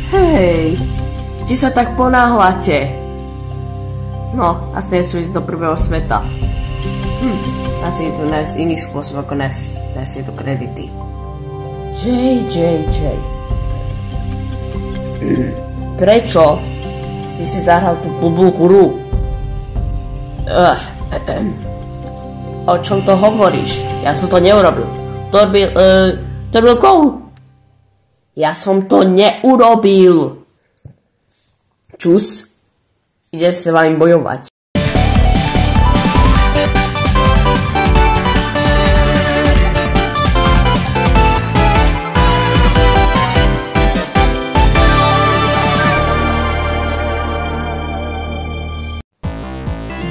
Hej, ti sa tak ponáhľate. No, asi nesú ísť do prvého sveta. Asi je tu nájsť iný spôsob, ako nájsť si tu kredity. JJ. Prečo si zahral tú blbú hru? O čom to hovoríš? Ja som to neurobil. To byl gól. Ja som to neurobil. Čus. Idem sa vám bojovať.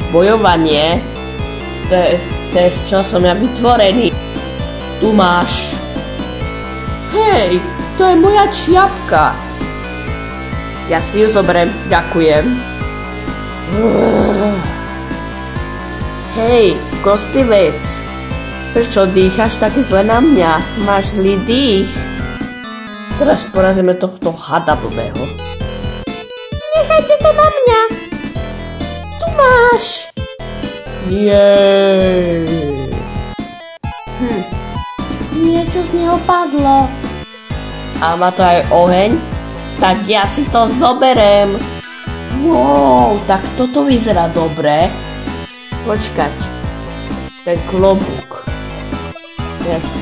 Bojovanie, to je z čoho som ja vytvorený. Tu máš. Hej, to je moja čiapka. Ja si ju zoberiem, ďakujem. Hej, kostlivec, prečo dýcháš tak zle na mňa? Máš zlý dých. Teraz porazíme tohto hada blbého. Nechajte to na mňa. Tu máš. Jej. Niečo z neho padlo. A má to aj oheň? Tak ja si to zoberiem. Wow, tak toto vyzerá dobre. Počkať. Ten klobúk.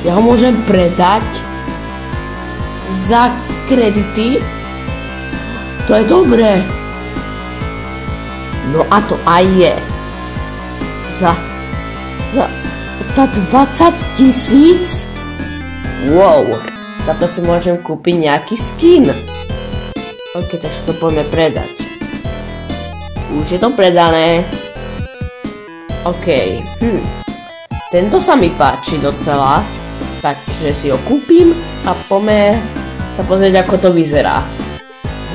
Ja ho môžem predať za kredity. To je dobré. No a to aj je. Za 20 000? Wow, za to si môžem kúpiť nejaký skin. Ok, tak si to poďme predať. Už je to predané. Ok, tento sa mi páči docela. Takže si ho kúpim a poďme sa pozrieť, ako to vyzerá.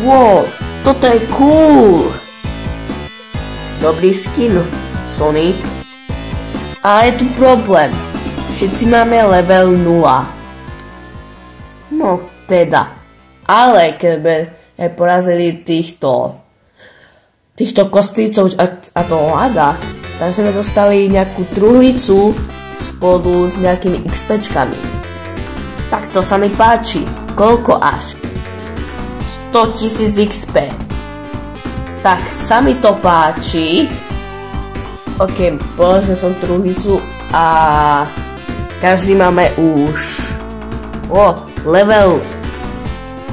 Wow, toto je cool. Dobrý skin, Sonic. Ale je tu problém. Všetci máme level 0. No, teda. Ale keby porazili týchto kostlivcov a toho hada, tak sme dostali nejakú truhlicu spolu s nejakými XPčkami. Tak to sa mi páči. Koľko až? 100 000 XP. Tak sa mi to páči. Ok, položil som truhlicu a každý máme už level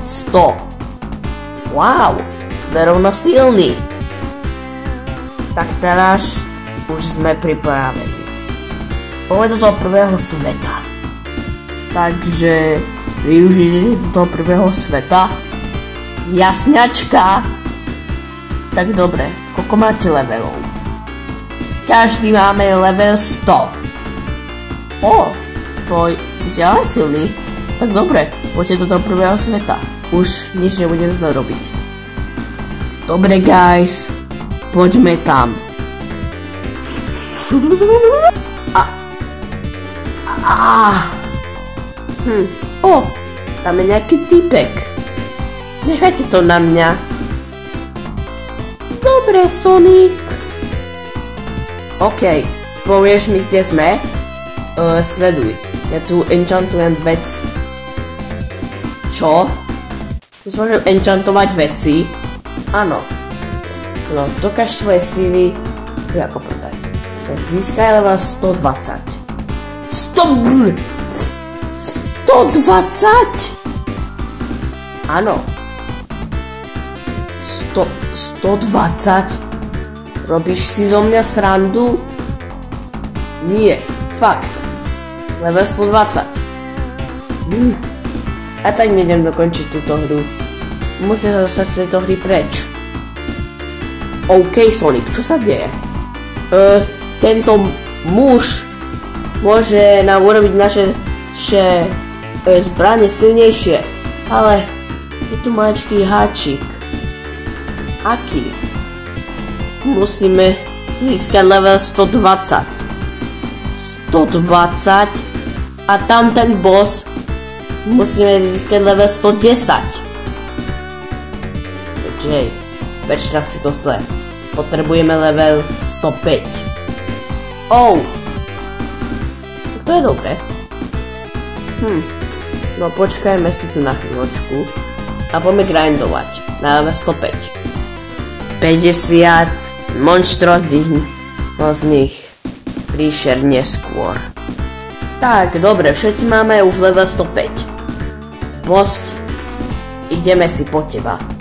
100. Wow, verovno silný. Tak teraz už sme pripravení. Poďme do toho prvého sveta. Takže využite do toho prvého sveta. Jasňačka. Tak dobre, koľko máte levelov? Každý máme level 100. To je ale silný. Tak dobre, poďte do toho prvého sveta. Už nič nebudem zle robiť. Dobre, guys. Poďme tam. Tam je nejaký typek. Nechajte to na mňa. Dobre, Sonic. OK, povieš mi, kde sme? Sleduj. Ja tu enchantujem vec. Čo? Tu môžem enchantovať veci? Áno. No, dokáž svoje síly. Ako predaj. Získaj level 120. 120? Áno. 120? Robíš si zo mňa srandu? Nie, fakt. Level 120. A tak nejdem dokončiť túto hru. Musím sa dostať z tejto hry preč. OK, Sonic, čo sa deje? Tento muž môže nám urobiť naše zbranie silnejšie, ale je tu maličký háčik. Aký? Musíme získať level 120. 120 a tam ten boss musíme získať level 110. Jay, prečítam si to zle. Potrebujeme level 105. Oh! To je dobré. No počkajme si tu na chvíľočku a poďme grindovať na level 105. 50 monštrozných príšer neskôr. Tak, dobre, všetci máme už level 105. Boss, ideme si po teba.